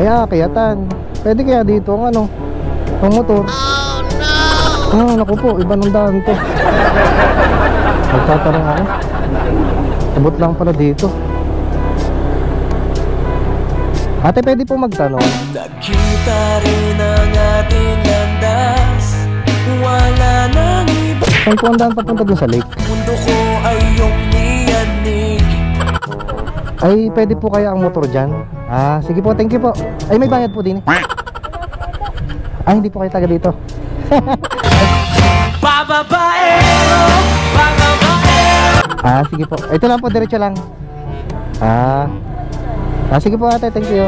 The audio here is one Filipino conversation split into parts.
Kaya kayatan. Pwede kaya dito ang ano, ang motor. Oh no! Naku po, iba ng daan to. Magtatanong ako. Abot lang pala dito. Ate, pwede po magtanong. Nakita rin ang ating landas. Wala nang iba. Saan po ang daan papunta dun sa lake? Mundo ko ay iyong niyanig. Ay, pwede po kaya ang motor dyan? Ah, sige po, thank you po. Ay, may bayad po din eh. Ay, hindi po kayo taga dito. Bababaero, bababaero. Ah, sige po. Ito lang po, diretso lang. Sige po ate, thank you.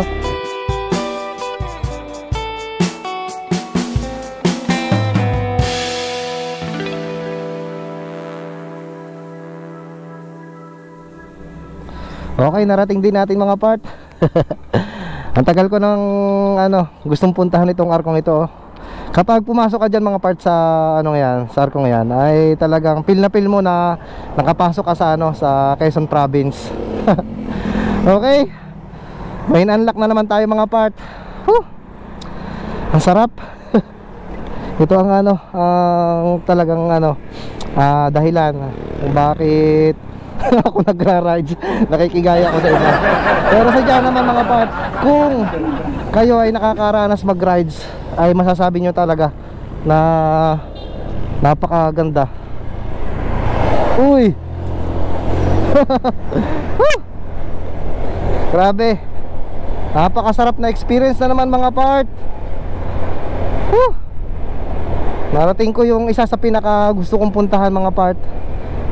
Okay, narating din natin mga part. Ang tagal ko ng gustong puntahan itong arkong ito. Kapag pumasok ka dyan mga part sa sa arkong yan, ay talagang feel na feel mo na nakapasok ka sa sa Quezon Province. Okay. Main unlock na naman tayo mga part. Ang sarap. Ito ang ang talagang dahilan kung bakit ako nagra-rides, nakikigaya ako sa iba. Pero sadya naman mga part, kung kayo ay nakakaranas mag-rides, ay masasabi nyo talaga na napakaganda. Uy. Grabe. Napakasarap na experience na naman mga part. Narating ko yung isa sa pinaka gusto kong puntahan mga part.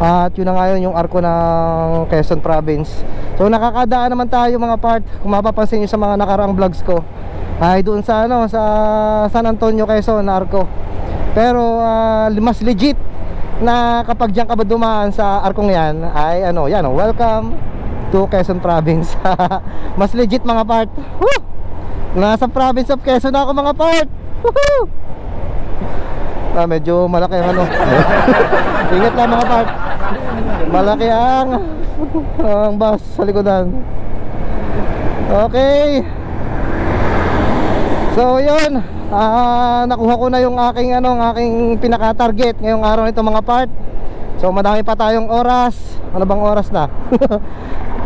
At yun na ngayon yung arko ng Quezon Province. So nakakadaan naman tayo mga part. Kung mapapansin nyo sa mga nakaraang vlogs ko, ay doon sa sa San Antonio, Quezon na arko. Pero mas legit na kapag diyan ka ba dumaan sa arkong yan, ay welcome to Quezon Province. Mas legit mga part. Nasa province of Quezon ako mga part. Medyo malaki ang ingat lang mga part. Malaki ang bus sa likodan. Okay. So yun, nakuha ko na yung aking aking pinaka-target ngayong araw nito mga part. So madami pa tayong oras. Ano bang oras na?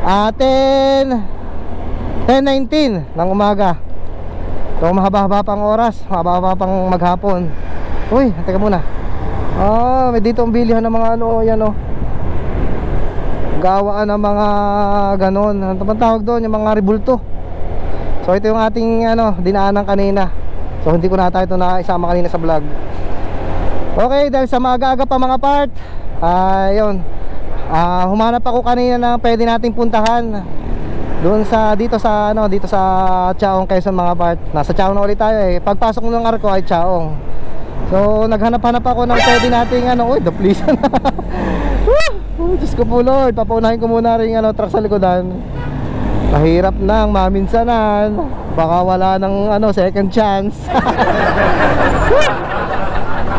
10:19 ng umaga. So mahaba-haba pang oras, mahaba-haba pang maghapon. Uy, teka muna. May dito ang bilihan ng mga gawaan ng mga ganon. Ano bang tawag doon? Yung mga rebulto. So ito yung ating dinaanan kanina. So hindi ko na tayo ito na isama kanina sa vlog. Okay, dahil sa maaga-aga pa mga part, ayun. Humanap ako kanina na pwede nating puntahan. Doon dito sa Chaong, Quezon mga part. Nasa Chaong na ulit tayo eh. Pagpasok ng arko ay Chaong. So naghanap-hanap ako ng pwede nating daplisan. Diyos ko po Lord, papaunahin ko muna rin truck sa likodan. Mahirap nang maminsanan. Baka wala ng second chance.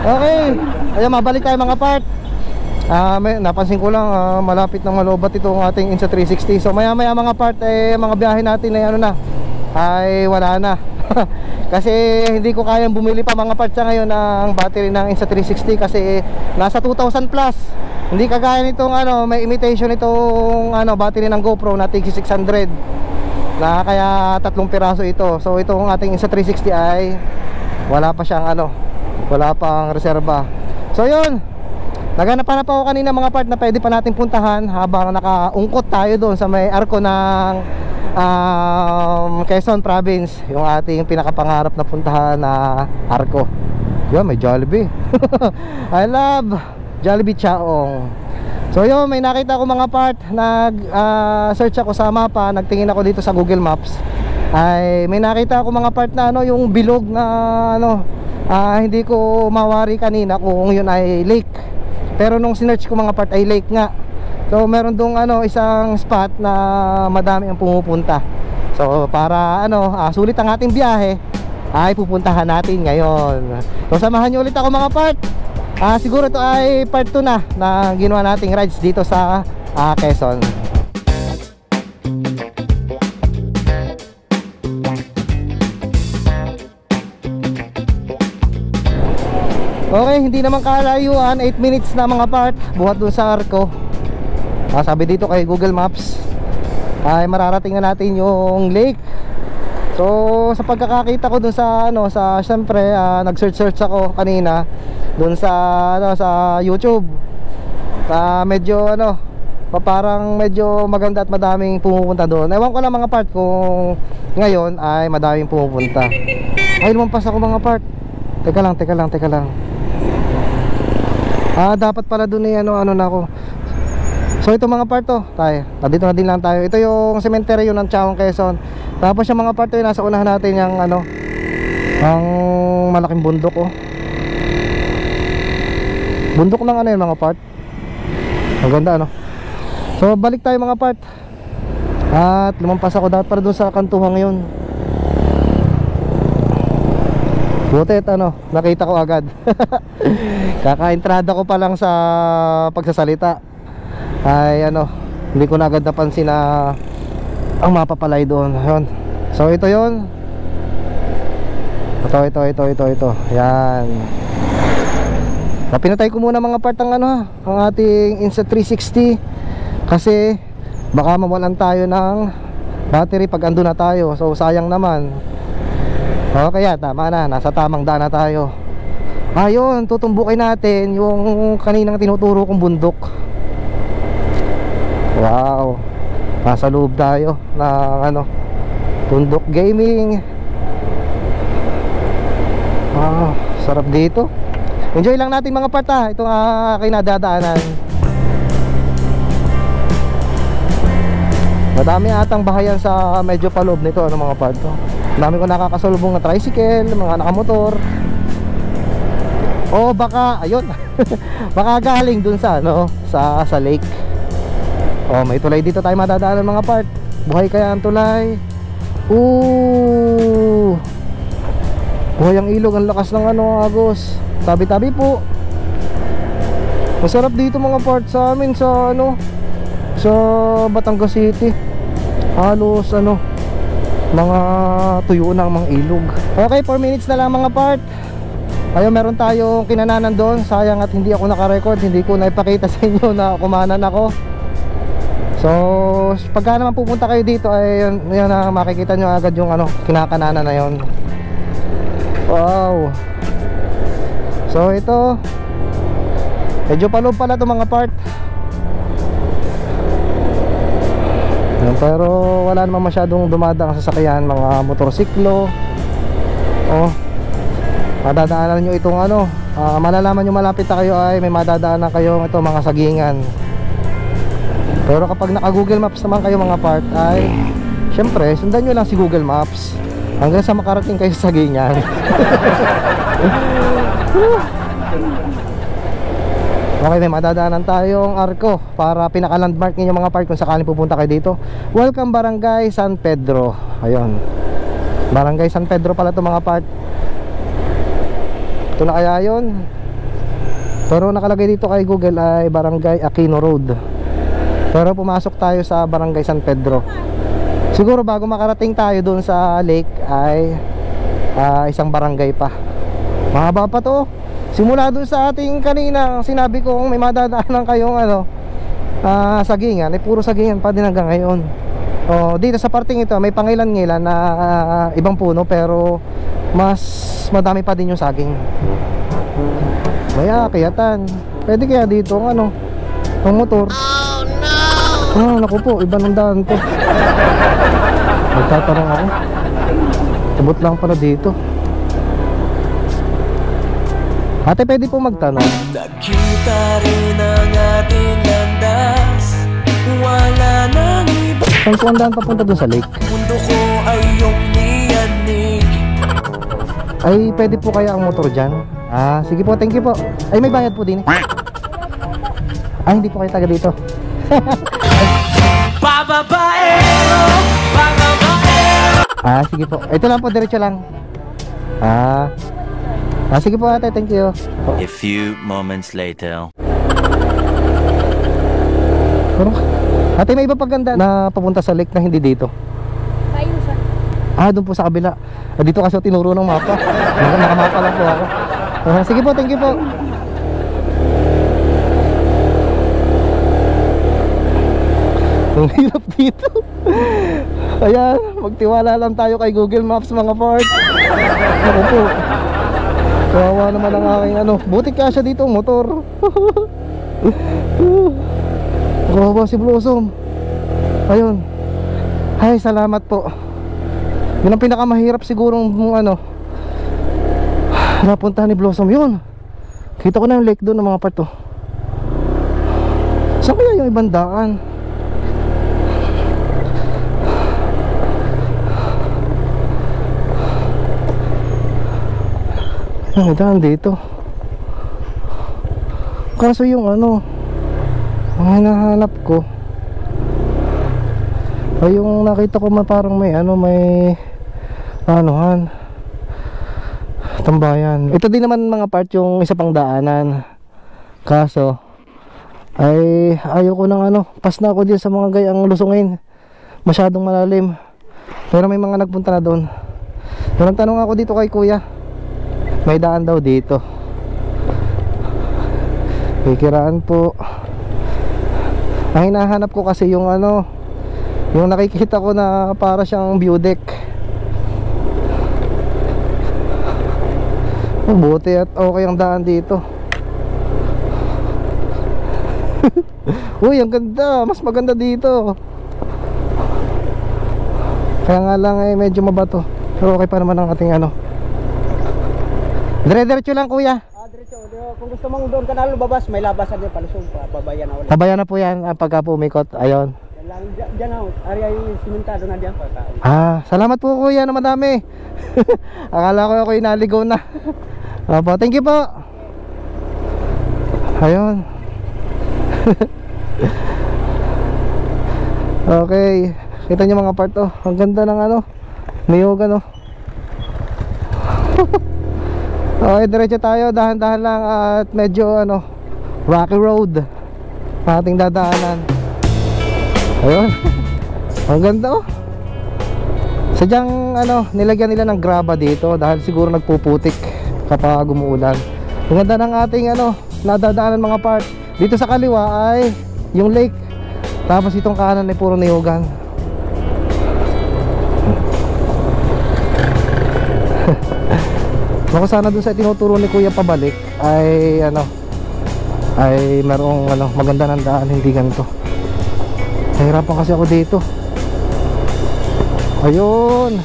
Okay, ayun, mabalik tayo mga part. Napansin ko lang malapit ng malobat itong ating Insa360. So maya maya mga part mga biyahe natin ay wala na. Kasi hindi ko kayang bumili pa mga parts sa ngayon ng battery ng Insa360 kasi nasa 2,000 plus. Hindi kagaya nitong may imitation itong battery ng GoPro na TX600 na kaya 3 piraso ito. So itong ating Insa360 ay wala pa siyang wala pang reserba. So yun, naghanap-hanap ako kanina mga part na pwede pa natin puntahan habang nakaungkot tayo doon sa may arko ng Quezon Province, yung ating pinakapangarap na puntahan na arko. Yun, may Jollibee. I love Jollibee Chaong. So yun, may nakita ko mga part. Search ako sa mapa, nagtingin ako dito sa Google Maps. Ay may nakita ako mga part na yung bilog na hindi ko mawari kanina kung yun ay lake. Pero nung sinearch ko mga part ay lake nga. So meron dong isang spot na madami ang pumupunta. So para sulit ang ating biyahe, ay pupuntahan natin ngayon. So samahan niyo ulit ako mga part. Siguro ito ay part 2 na ginawa nating rides dito sa Quezon. Okay, hindi naman kalayuan, 8 minutes na mga part buhat dun sa Arco. Sabi dito kay Google Maps ay mararating na natin yung lake. So sa pagkakakita ko dun sa sa syempre nag-search ako kanina dun sa sa YouTube. Medyo parang medyo maganda at madaming pumupunta doon. Ewan ko lang mga part kung ngayon ay madaming pumupunta. Ay lumampas ako mga part. Teka lang. Dapat pala doon eh ano na ako. So ito mga part to, nandito na din lang tayo. Ito yung cemetery ng Chaong, Quezon. Tapos yung mga part to, nasa unahan natin yung ang malaking bundok bundok ng yun mga part. Maganda So balik tayo mga part. At lumampas ako dapat para doon sa kantuhang yun. Butit nakita ko agad. Kaka-entrada ko pa lang sa pagsasalita ay hindi ko na agad napansin na ang mapapalay doon. Ayun. So ito yun. Ito. Yan. Pinatay ko muna mga part ang ating Insta360 kasi baka mawalan tayo ng battery pag andun na tayo. So sayang naman. Okay, tama na, nasa tamang daan na tayo. Ayun, tutumbukin natin yung kaninang tinuturo kong bundok. Wow, nasa loob tayo ng Bundok Gaming. Wow, sarap dito. Enjoy lang natin mga part itong kinadadaanan. Madami atang bahayan sa medyo paloob nito mga part to. Dami ko nakakasalubong na tricycle, mga nakamotor. O baka ayun baka galing dun sa sa lake. May tulay dito tayo madadaanan mga part. Buhay kaya ang tulay. Buhay ang ilog, ang lakas ng Agos. Tabi-tabi po. Masarap dito mga part sa amin sa sa Batangas City. Halos mga tuyo ng mga ilog. Okay, 4 minutes na lang mga part. Ayun, meron tayong kinananan doon. Sayang at hindi ako naka-record. Hindi ko naipakita sa inyo na kumanan ako. So pagka naman pupunta kayo dito ay yun na makikita nyo agad yung kinakananan na yun. Wow. So ito medyo paloob pala ito mga part. Pero wala naman masyadong dumadang sasakyan, mga motorsiklo. Madadaanan nyo itong malalaman nyo malapit na kayo ay may madadaanan kayo ito mga sagingan. Pero kapag naka Google Maps naman kayo mga part ay syempre sundan nyo lang si Google Maps hanggang sa makarating kayo sa sagingan. Okay, may madadaanan tayong Arco para pinaka-landmark ninyo mga part kung sakaling pupunta kayo dito. Welcome Barangay San Pedro. Ayun, Barangay San Pedro pala ito mga part. Ito na kaya yun. Pero nakalagay dito kay Google ay Barangay Aquino Road. Pero pumasok tayo sa Barangay San Pedro. Siguro bago makarating tayo doon sa lake ay isang barangay pa. Mahaba pa to. Simula doon sa ating kanina sinabi kong may madadaanan kayong sagingan, puro sagingan pa din hanggang ngayon. Dito sa parting ito may pangilan-ngilan na ibang puno pero mas madami pa din yung saging. May akyatan. Pwede kaya dito ang motor. Naku po, iba ng daan to. Magtatanong ako. Tubot lang pala dito. Ate, pwede po magtanong. Nakita rin ang ating landas. Wala nang iba. Saan po ang daan papunta dun sa lake? Mundo ko ay iyong niyanig. Ay, pwede po kaya ang motor dyan? Sige po, thank you po. Ay, may bayad po din eh. Ay, hindi po kayo taga dito. Bababaero, bababaero. Sige po. Ito lang po, diretso lang. Sige po ate, thank you. A few moments later. Pero, ate, may iba paganda na papunta sa lake na hindi dito. Ayusan. Doon po sa kabila. Dito kasi tinuro ng mapa. Nakamapa lang po ako. Sige po, thank you po. Ang hirap dito. Ayan, magtiwala lang tayo kay Google Maps mga part. Ako po. Kawawa naman ang aking ano. Buti kasya dito motor. Kawawa si Blossom. Ayun. Ay, salamat po. Yun ang pinakamahirap sigurong ano napuntahan ni Blossom. Yun, kita ko na yung lake doon ng mga part to. Saan kaya yung ibang daan? May daan dito. Kaso yung ano ang hinahanap ko ay yung nakita ko parang may ano, may anuhan, tambayan. Ito din naman mga part yung isa pang daanan. Kaso ay ayoko ng ano, pas na ako din sa mga gayang lusungin, masyadong malalim. Pero may mga nagpunta na doon. Tanong ako dito kay kuya, may daan daw dito. Kikiraan po. Ang hinahanap ko kasi yung ano, yung nakikita ko na para siyang view deck. Buti at okay ang daan dito. Uy, ang ganda. Mas maganda dito. Kaya nga lang eh, medyo mabato. Pero okay pa naman ang ating ano. Dire-diretso lang kuya. Diretso. Kung gusto mong doon ka na lumabas, may labasan din palusong. Pabayan na ulit. Pabayan na po yan pagka pumikot. Ayun. Yan lang, dyan na. Area yung simentado na dyan. Salamat po kuya na madami. Akala ko ako inaligaw na. Opo, thank you po. Ayun. Okay, kita nyo mga part oh. Ang ganda ng ano, niyugan oh. Okay, diretso tayo, dahan-dahan lang at medyo ano, rocky road ating dadaanan. Ayun. Ang ganda oh. Sadyang ano, nilagyan nila ng graba dito dahil siguro nagpuputik kapag umuulan. Ang ganda ng ating ano, nadadaanan mga part. Dito sa kaliwa ay yung lake, tapos itong kanan ay puro niyugan. Baka sana dun sa tinuturo ni kuya pabalik ay ano, ay merong ano, maganda ng daan, hindi ganito. Nahirapan kasi ako dito. Ayun,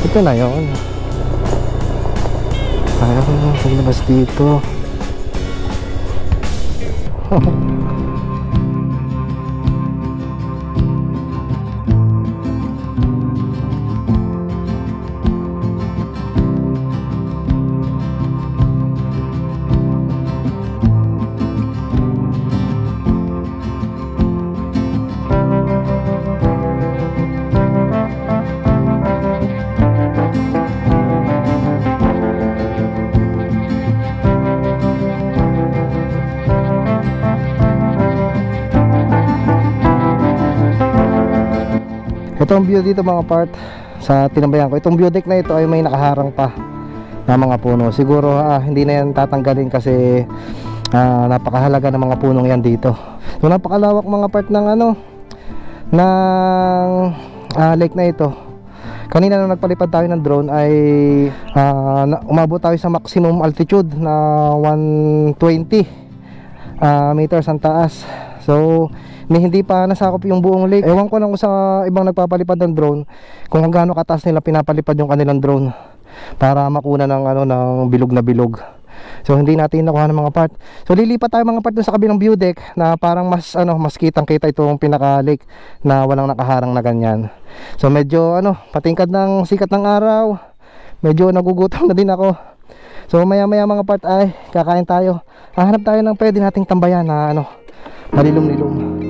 ito na yun. Ayun, paglabas dito. Ito ang view dito mga part sa tinambayan ko. Itong view deck na ito ay may nakaharang pa na mga puno. Siguro hindi na yan tatanggalin kasi napakahalaga ng mga punong yan dito. So napakalawak mga part ng ano, ng lake na ito. Kanina nung nagpalipad tayo ng drone ay umabot tayo sa maximum altitude na 120 meters ang taas. So hindi pa nasakop yung buong lake. Ewan ko lang sa ibang nagpapalipad ng drone kung gaano kataas nila pinapalipad yung kanilang drone para makuna ng ano, ng bilog na bilog. So hindi natin nakuha ng mga part. So lilipat tayo mga part dun sa kabilang view deck na parang mas ano, mas kitang-kita itong pinaka lake na walang nakaharang na ganyan. So medyo ano, patingkad ng sikat ng araw. Medyo nagugutom na din ako. So maya-maya mga part ay kakain tayo. Hahanap tayo ng pwede nating tambayan na ano, malilom-lilom.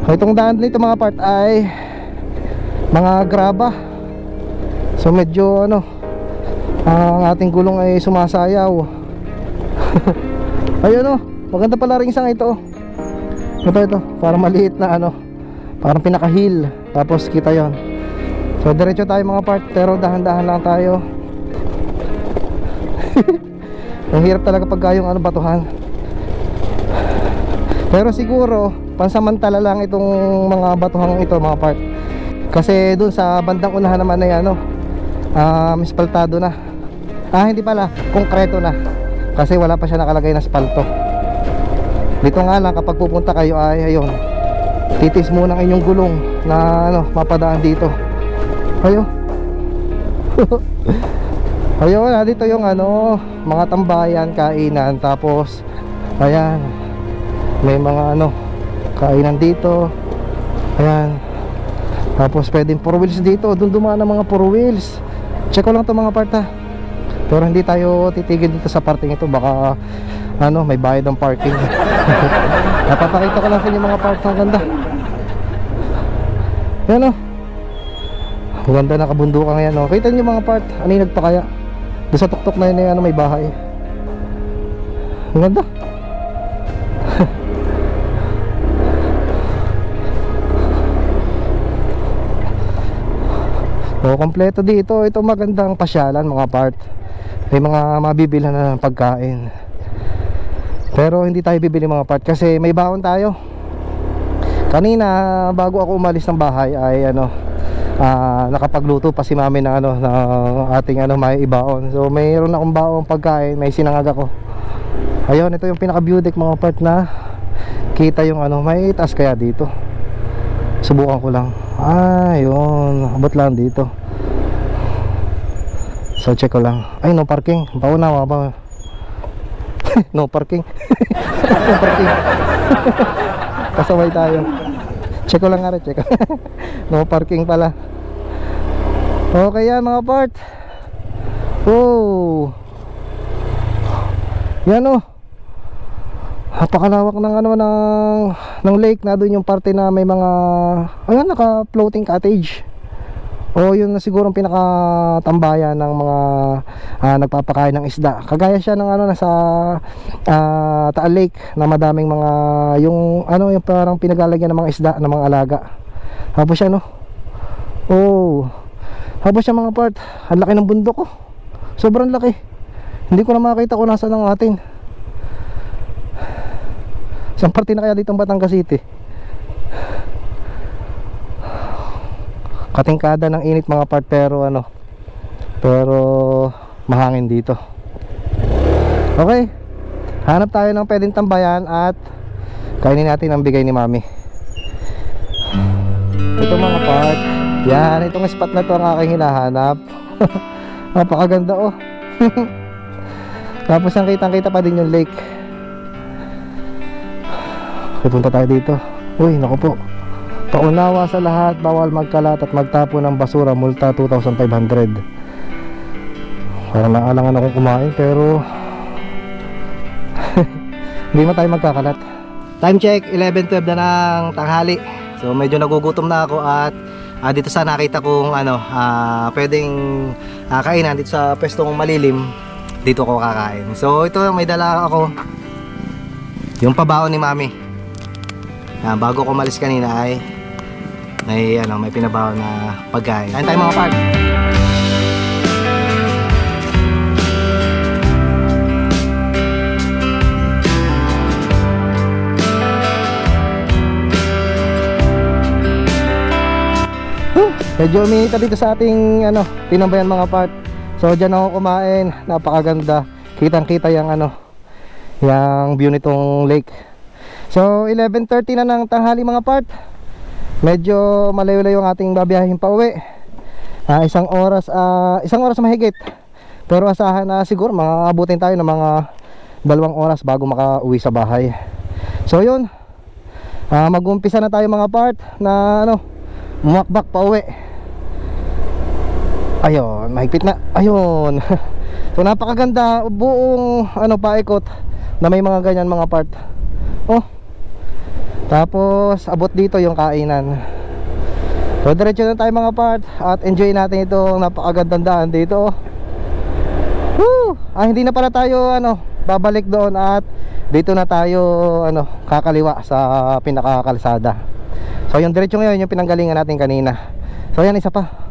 Itong daan nito mga part ay mga graba. So medyo ano, ang ating gulong ay sumasayaw. Ayun oh, maganda pala ring isang ito. Ito, parang maliit na ano, parang pinaka-hill. Tapos kita yon. So diretso tayo mga part, pero dahan-dahan lang tayo. Ang hirap talaga pagka yung ano, batuhan. Pero siguro pansamantala lang itong mga batuhang ito mga part. Kasi dun sa bandang unahan naman ay ano, mispaltado na. Hindi pala, konkreto na. Kasi wala pa siya nakalagay na spalto. Dito nga lang kapag pupunta kayo ay ayun, titis muna ang inyong gulong na ano, mapadaan dito. Ayun. Ayun, dito yung ano, mga tambayan, kainan. Tapos ayan, may mga ano, kainan dito. Ayan. Tapos pwedeng 4 wheels dito. Doon dumaan ang mga 4 wheels. Check ko lang to mga part ha. Pero hindi tayo titigil dito sa parting ito. Baka ano, may bayad ng parking. Napapakita ko lang sa inyo mga part. Ang ganda. Yan o. Ang ganda na kabundukan yan o. Kita nyo mga part. Ano yung nagpakaya? Doon sa tuktok na yun ano, may bahay. Ang ganda. So, kompleto dito. Ito magandang pasyalan mga part. May mga mabibilhan na ng pagkain. Pero hindi tayo bibili mga part kasi may baon tayo. Kanina bago ako umalis ng bahay ay ano, nakapagluto pa si mami ng ano, ng ating ano, may ibaon. So mayroon akong baong pagkain, may sinangag ako. Ayun, ito yung pinaka view deck mga part na kita yung ano, may taas kaya dito. Subukan ko lang. Ayun, abot lang dito. So check ko lang. Ay, no parking. Paunawa ba? No parking. No parking. Kasaway tayo. Check ko lang nga rin, check. No parking pala. Okay yan mga part. Oh. Yan oh. Napakalawak ng ano, ng lake. Na doon yung parte na may mga, ayun, naka floating cottage. O yun na siguro ang pinakatambayan ng mga nagpapakain ng isda. Kagaya siya ng ano, nasa Taal Lake na madaming mga yung ano, yung parang pinagalagyan ng mga isda ng mga alaga. Tapos siya no. Oh. Tapos siya mga part. Ang laki ng bundok oh. Sobrang laki. Hindi ko na makita kung nasaan ang atin. Saan parte na kaya dito ang Batangas City? Katingkada ng init mga part, pero ano, pero mahangin dito. Okay, hanap tayo ng pwedeng tambayan at kainin natin ang bigay ni mami. Ito mga part. Yan, itong spot na to ang aking hinahanap. Napakaganda oh. Tapos ang kitang-kita pa din yung lake. Punta tayo dito. Uy, naku po. Paunawa sa lahat, bawal magkalat at magtapo ng basura, multa 2,500. Parang naalangan akong kumain pero hindi man tayo magkakalat. Time check, 11:12 na ng tanghali. So medyo nagugutom na ako at dito sa nakita kong ano, pwedeng kainan dito sa pwestong malilim, dito ako kakain. So ito, may dala ako, yung pabaon ni mami. Bago ko umalis kanina ay may ano, may pinabaon na pagkain. Kain tayo mga part. Medyo uminita dito sa ating ano, tinambayan mga part. So dyan ako kumain, napakaganda. Kitang-kita yung ano, yung view nitong lake. So 11:30 na ng tanghali mga part. Medyo malayo-layo ang ating babiyahin pa uwi. Isang oras mahigit. Pero asahan na siguro makaabutin tayo ng mga 2 oras bago makauwi sa bahay. So yun, mag-umpisa na tayo mga part na ano, mumakbak pa uwi. Ayun, mahigpit na. Ayun. So napakaganda, buong ano, paikot na may mga ganyan mga part. Oh. Tapos abot dito yung kainan. So diretso na tayo mga part at enjoy natin itong napakagandang daan dito. Woo! Hindi na pala tayo ano, babalik doon at dito na tayo ano, kakaliwa sa pinakakalsada. So yung diretso ngayon yung pinanggalingan natin kanina. So yan, isa pa.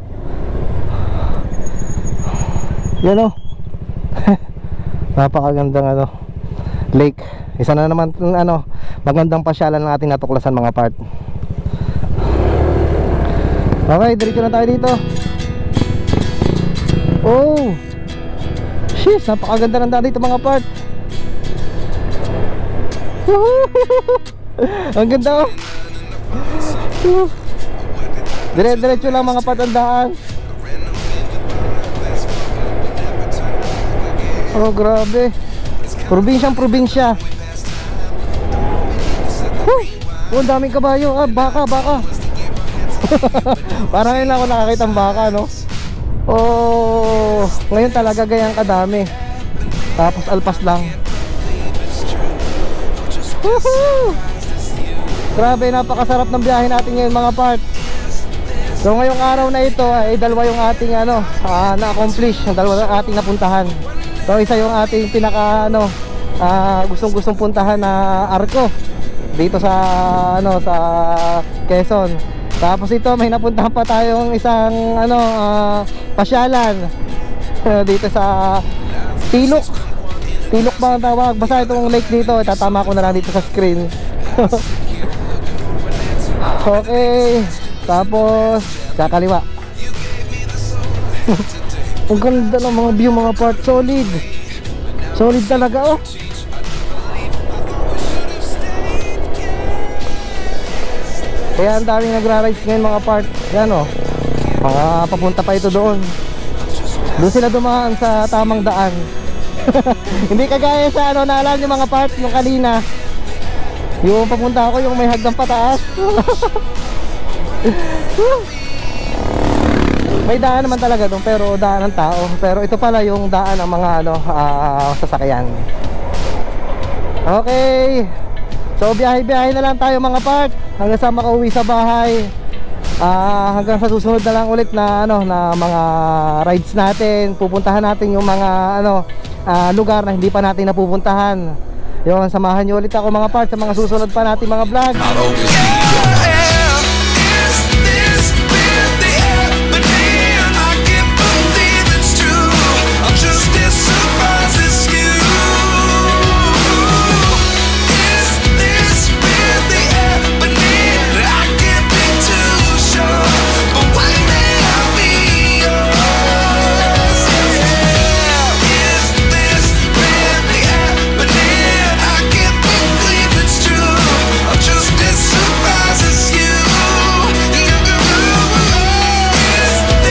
Yan o. Napakagandang ano, lake. Isa na naman ano, magandang pasyalan ng ating natuklasan mga part. Okay, diretso na tayo dito. Oh, sheesh, napakaganda ng daan dito mga part. Ang ganda oh. Dire-diretso lang mga part ang daan. Oh, grabe. Probinsyang probinsya. Oh, ang daming kabayo. Ah, baka. Parang ngayon ako nakakita ng baka, no? Oh, ngayon talaga gayang kadami. Tapos alpas lang. Woohoo! Grabe, napakasarap ng biyahe natin ngayon mga part. So ngayong araw na ito ay dalawa yung ating ano, na-accomplish, ang dalawa ng ating napuntahan. So isa yung ating pinaka ano, gustong puntahan na arko dito sa ano, sa Quezon. Tapos ito may napuntahan pa tayong isang ano, pasyalan dito sa Tilok. Tilok ba ang tawag? Basta itong lake dito, itatama ko na lang dito sa screen. Okay, tapos kakaliwa. Ang ganda ng mga view mga part, solid. Solid talaga oh. Kaya ang daming nagra-rides ngayon mga part. Yan oh, mga papunta pa ito doon. Doon sila dumaan sa tamang daan. Hindi kagaya sa ano, naalala nyo mga part, yung kanina yung papunta ako yung may hagdan pataas. May daan naman talaga doon, pero daan ng tao. Pero ito pala yung daan ng mga ano, sasakyan. Okay, so biyahe-biyahe na lang tayo mga part hanggang sa makauwi sa bahay. Hanggang sa susunod na lang ulit na ano, na mga rides natin. Pupuntahan natin yung mga ano, lugar na hindi pa natin napupuntahan. Yung samahan nyo ulit ako mga part sa mga susunod pa natin mga vlog.